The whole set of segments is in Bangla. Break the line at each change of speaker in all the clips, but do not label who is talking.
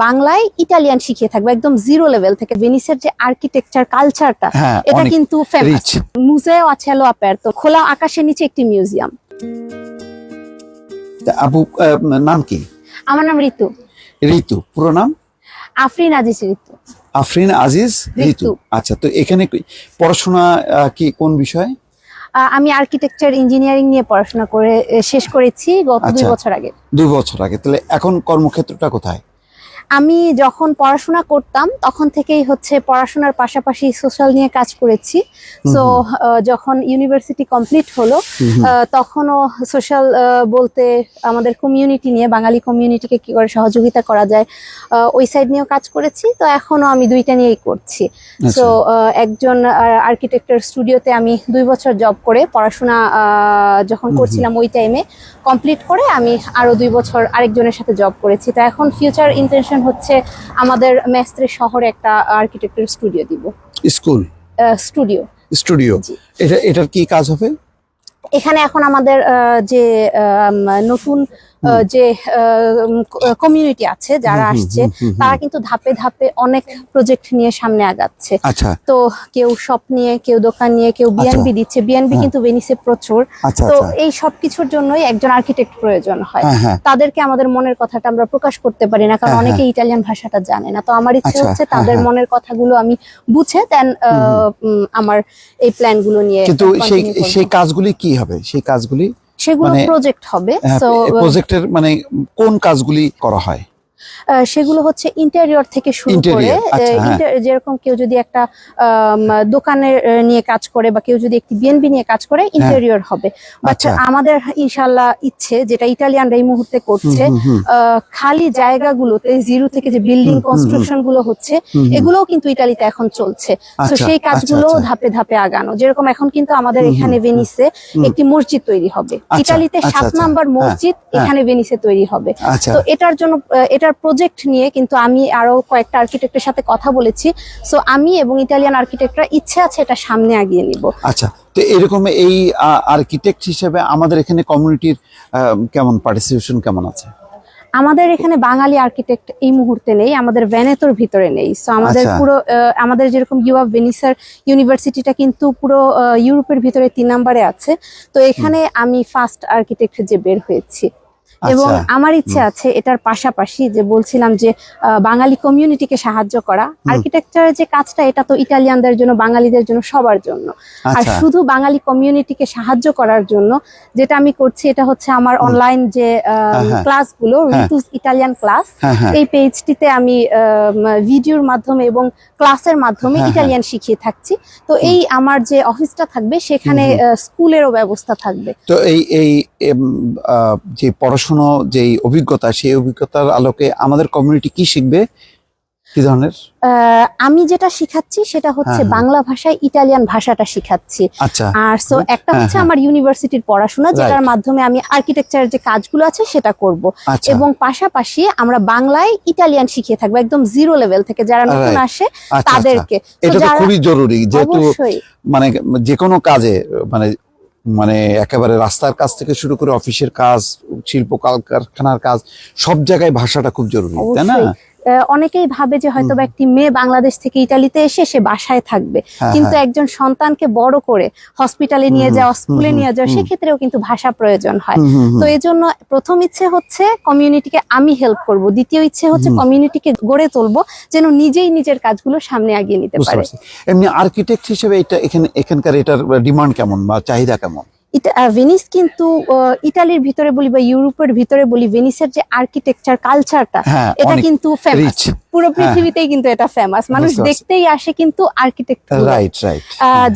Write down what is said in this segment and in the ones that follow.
বাংলায় ইটালিয়ান শিখিয়ে থাকবে একদম জিরো লেভেল থেকে। ভেনিসের যে আর্কিটেকচার কালচারটা এটা কিন্তু ফেমাস। মুজেও আছে লো অ্যাপারতো, খোলা আকাশের নিচে একটি মিউজিয়াম।
আপু নাম কি?
আমার নাম ঋতু।
ঋতু, পুরো নাম?
আফরিন আজিজ ঋতু।
আফরিন আজিজ ঋতু। আচ্ছা, তো এখানে পড়াশোনা কি কোন বিষয়?
আমি আর্কিটেকচার ইঞ্জিনিয়ারিং নিয়ে পড়াশোনা করে শেষ করেছি গত 2 বছর আগে।
2 বছর আগে। তাহলে এখন কর্মক্ষেত্রটা কোথায়?
আমি যখন পড়াশোনা করতাম তখন থেকেই হচ্ছে পড়াশোনার পাশাপাশি সোশ্যাল নিয়ে কাজ করেছি। সো যখন ইউনিভার্সিটি কমপ্লিট হলো তখনও সোশ্যাল বলতে আমাদের কমিউনিটি নিয়ে, বাঙালি কমিউনিটিকে কি করে সহযোগিতা করা যায় ওই সাইড নিয়েও কাজ করেছি। তো এখনো আমি দুইটা নিয়েই করছি। সো একজন আর্কিটেকচার স্টুডিওতে আমি 2 বছর জব করে পড়াশোনা যখন করছিলাম ওই টাইমে কমপ্লিট করে আমি আরো 2 বছর আরেকজনের সাথে জব করেছি। তো এখন ফিউচার ইন্টেনশন হচ্ছে আমাদের মেস্ত্রে শহরে একটা আর্কিটেকচার স্টুডিও দিব।
স্কুল স্টুডিও এটার কি কাজ হবে?
এখানে এখন আমাদের যে নতুন যে কমিউনিটি আছে যারা আসছে তারা কিন্তু ধাপে ধাপে অনেক প্রজেক্ট নিয়ে সামনে আগাচ্ছে। তো কেউ শপ নিয়ে, কেউ দোকান নিয়ে, কেউ বিএনবি দিচ্ছে। বিএনবি কিন্তু ভেনিসে প্রচুর। তো এই সব কিছুর জন্যই একজন আর্কিটেক্ট প্রয়োজন হয়। তাদেরকে আমাদের মনের কথাটা আমরা প্রকাশ করতে পারি না, কারণ অনেকে ইটালিয়ান ভাষাটা জানে না। তো আমার ইচ্ছে হচ্ছে তাদের মনের কথাগুলো আমি বুঝে দেন আমার এই প্ল্যান গুলো নিয়ে।
কিন্তু সেই কাজগুলি কি হবে? সেই কাজগুলি
সেগুলো প্রজেক্ট হবে। সো
প্রজেক্টের মানে কোন কাজগুলি করা হয়?
সেগুলো হচ্ছে ইন্টেরিয়র থেকে শুরু করে, যেরকম কেউ যদি একটা দোকানের নিয়ে কাজ করে বা কেউ যদি একটি বিএনবি নিয়ে কাজ করে ইন্টেরিয়র হবে। বাট আমাদের ইনশাআল্লাহ ইচ্ছে, যেটা ইটালিয়ানরা এই মুহূর্তে করছে, খালি জায়গাগুলোতে জিরো থেকে যে বিল্ডিং কনস্ট্রাকশন গুলো হচ্ছে এগুলোও কিন্তু ইটালিতে এখন চলছে। তো সেই কাজগুলো ধাপে ধাপে আগানো। যেরকম এখন কিন্তু আমাদের এখানে ভেনিসে একটি মসজিদ তৈরি হবে। ইটালিতে 7 নাম্বার মসজিদ এখানে ভেনিসে তৈরি হবে। তো এটার জন্য এটার প্রজেক্ট নিয়ে কিন্তু আমি আরো কয়েকটা আর্কিটেক্টের সাথে কথা বলেছি। সো আমি এবং ইটালিয়ান আর্কিটেক্টরা ইচ্ছে আছে এটা সামনে আগিয়ে নিব।
আচ্ছা, তো এরকম এই আর্কিটেক্ট হিসেবে আমাদের এখানে কমিউনিটির কেমন পার্টিসিপেশন কেমন আছে?
আমাদের এখানে বাঙালি আর্কিটেক্ট এই মুহূর্তে নেই, আমাদের ভেনেতোর ভিতরে নেই। সো আমাদের পুরো আমাদের যেরকম ইউএফ ভেনিসের ইউনিভার্সিটিটা কিন্তু পুরো ইউরোপের ভিতরে 3 নম্বরে আছে। তো এখানে আমি ফার্স্ট আর্কিটেক্ট যে বের হয়েছি। এবং আমার ইচ্ছে আছে এটার পাশাপাশি যে বলছিলাম যে বাঙালি কমিউনিটিকে সাহায্য করা। আর্কিটেকচারের যে কাজটা এটা তো ইটালিয়ানদের জন্য, বাঙালিদের জন্য, সবার জন্য। আর শুধু বাঙালি কমিউনিটিকে সাহায্য করার জন্য যেটা আমি করছি এটা হচ্ছে আমার অনলাইন যে ক্লাসগুলো, ঋতুস ইটালিয়ান ক্লাস, এই পেজটিতে আমি ভিডিওর মাধ্যমে এবং ক্লাসের মাধ্যমে ইটালিয়ান শিখিয়ে থাকছি। তো এই আমার যে অফিসটা থাকবে সেখানে স্কুলেরও ব্যবস্থা থাকবে।
তো এই যে পড়াশোনা যে অভিজ্ঞতা, সেই অভিজ্ঞতার আলোকে আমাদের কমিউনিটি কি শিখবে? কি ধরনের?
আমি যেটা শিখাচ্ছি সেটা হচ্ছে বাংলা ভাষায় ইটালিয়ান ভাষাটা শিখাচ্ছি। আর সো একটা হচ্ছে আমার ইউনিভার্সিটির পড়াশোনা, যেটার মাধ্যমে আমি আর্কিটেকচারের যে কাজগুলো আছে সেটা করব। এবং পাশাপাশি আমরা বাংলায় ইটালিয়ান শিখিয়ে থাকবো একদম জিরো লেভেল থেকে, যারা নতুন আসে তাদেরকে।
এটা তো খুবই জরুরি, যেহেতু মানে যে কোনো কাজে মানে একেবারে রাস্তার কাজ থেকে শুরু করে অফিসের কাজ, শিল্প কারখানার কাজ, সব জায়গায় ভাষাটা খুব জরুরি, তাই না?
অনেকেই ভাবে যে হয়তো একটি মেয়ে বাংলাদেশ থেকে ইটালিতে এসে সে বাসায় থাকবে, কিন্তু একজন সন্তানকে বড় করে হসপিটালে নিয়ে যাওয়া, স্কুলে নিয়ে যাওয়া, সেক্ষেত্রেও কিন্তু ভাষা প্রয়োজন হয়। তো এই জন্য প্রথম ইচ্ছে হচ্ছে কমিউনিটিকে আমি হেল্প করব, দ্বিতীয় ইচ্ছে হচ্ছে কমিউনিটিকে গড়ে তুলবো যেন নিজেই নিজের কাজগুলো সামনে আগিয়ে নিতে পারে।
এমনি আর্কিটেক্ট হিসেবে এখানকার এটার ডিমান্ড কেমন বা চাহিদা কেমন?
ভেনিস কিন্তু ইটালির ভিতরে বলি বা ইউরোপের ভিতরে বলি, ভেনিসের যে আর্কিটেকচার কালচারটা এটা কিন্তু ফেমাস। পুরো পৃথিবীতেই কিন্তু এটা ফেমাস, মানুষ দেখতেই আসে কিন্তু আর্কিটেক্ট।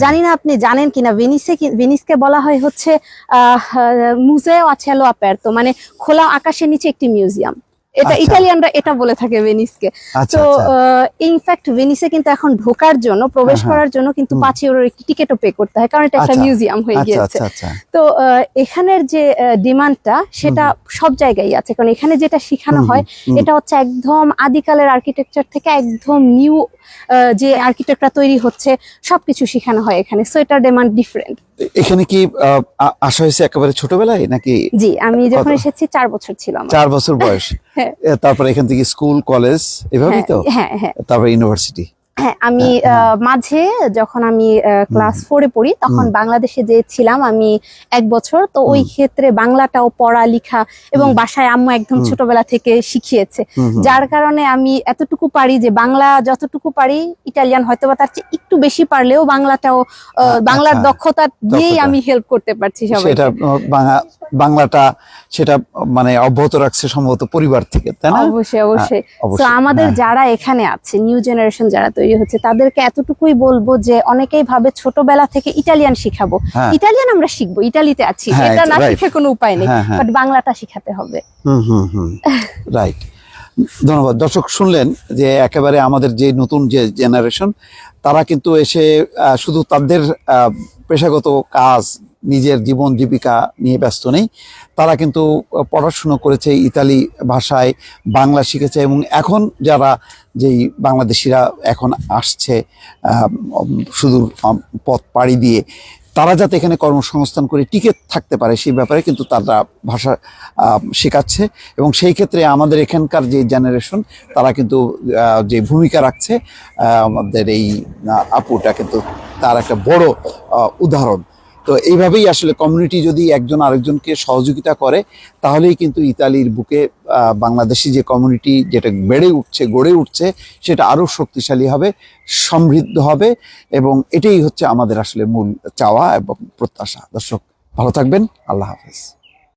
জানি না আপনি জানেন কিনা, ভেনিসকে বলা হয় হচ্ছে মুজেও আছে লো অ্যাপারতো, মানে খোলা আকাশের নিচে একটি মিউজিয়াম। এটা ইটালিয়ানরা এটা বলে থাকে ভেনিসকে। তো ইনফ্যাক্ট ভেনিসে কিন্তু এখন ঢোকার জন্য, প্রবেশ করার জন্য কিন্তু 5 ইউরোর একটি টিকিটও পে করতে হয়, কারণ এটা একটা মিউজিয়াম হয়ে গিয়েছে। তো এখানের যে ডিমান্ডটা সেটা সব জায়গায় আছে, কারণ এখানে যেটা শেখানো হয় এটা হচ্ছে একদম আদিকালের আর্কিটেকচার থেকে একদম নিউ যে আর্কিটেক্টরা তৈরি হচ্ছে সবকিছু শেখানো হয় এখানে। সো এটার ডিমান্ড ডিফারেন্ট।
এখানে কি আসা হয়েছে একেবারে ছোটবেলায় নাকি?
জি, আমি যখন
কত?
এসেছি 4 বছর ছিল আমার।
4 বছর বয়স।
হ্যাঁ।
তারপর এখান থেকে স্কুল কলেজ এভাবেই
হ্যাঁ,
তো?
হ্যাঁ, হ্যাঁ।
তারপর ইউনিভার্সিটি।
হ্যাঁ, আমি মাঝে যখন আমি ক্লাস 4-এ পড়ি তখন বাংলাদেশে যে ছিলাম আমি 1 বছর, তো ওই ক্ষেত্রে বাংলাটাও পড়া লেখা এবং বাসায় আম্মু একদম ছোটবেলা থেকে শিখিয়েছে, যার কারণে আমি এতটুকু পারি যে বাংলা যতটুকু পারি, ইটালিয়ান হয়তোবা তার চেয়ে একটু বেশি পারলেও বাংলাটাও বাংলার দক্ষতা দিয়েই আমি হেল্প করতে পারছি সবাইকে।
সেটা বাংলাটা সেটা মানে অব্যাহত রাখছে সম্ভবত পরিবার থেকে, তাই না?
অবশ্যই, অবশ্যই।
অবশ্যই,
তো আমাদের
হ্যাঁ।
যারা এখানে আছে, নিউ জেনারেশন যারা তৈরি হচ্ছে, তাদেরকে এতটুকুই বলবো যে অনেকেই ভাবে ছোটবেলা থেকে ইটালিয়ান শিখাবো,
হ্যাঁ।
ইটালিয়ান আমরা শিখবো, ইটালিতে আছি,
হ্যাঁ,
এটা না
right.
শিখে কোনো উপায় নেই,
হ্যাঁ, হ্যাঁ।
বাট বাংলাটা শিখাতে হবে।
রাইট। ধন্যবাদ। দর্শক শুনলেন যে একেবারে আমাদের যে নতুন যে জেনারেশন, তারা কিন্তু এসে শুধু তাদের পেশাগত কাজ, নিজের জীবন জীবিকা নিয়ে ব্যস্ত নেই, তারা কিন্তু পড়াশুনো করেছে ইতালি ভাষায়, বাংলা শিখেছে, এবং এখন যারা যেই বাংলাদেশিরা এখন আসছে সুদূর পথ পাড়ি দিয়ে, তারা যাতে এখানে কর্মসংস্থান করে টিকে থাকতে পারে সেই ব্যাপারে কিন্তু তারা ভাষা শেখাচ্ছে, এবং সেই ক্ষেত্রে আমাদের এখানকার যে জেনারেশন তারা কিন্তু যে ভূমিকা রাখছে, আমাদের এই আপুটা কিন্তু তার একটা বড় উদাহরণ। তো এইভাবেই আসলে কমিউনিটি যদি একজন আরেকজনকে সহযোগিতা করে, তাহলেই কিন্তু ইতালির বুকে বাংলাদেশি যে কমিউনিটি যেটা গড়ে উঠছে সেটা আরো শক্তিশালী হবে, সমৃদ্ধ হবে, এবং এটাই হচ্ছে আমাদের আসলে মূল চাওয়া এবং প্রত্যাশা। দর্শক ভালো থাকবেন, আল্লাহ হাফেজ।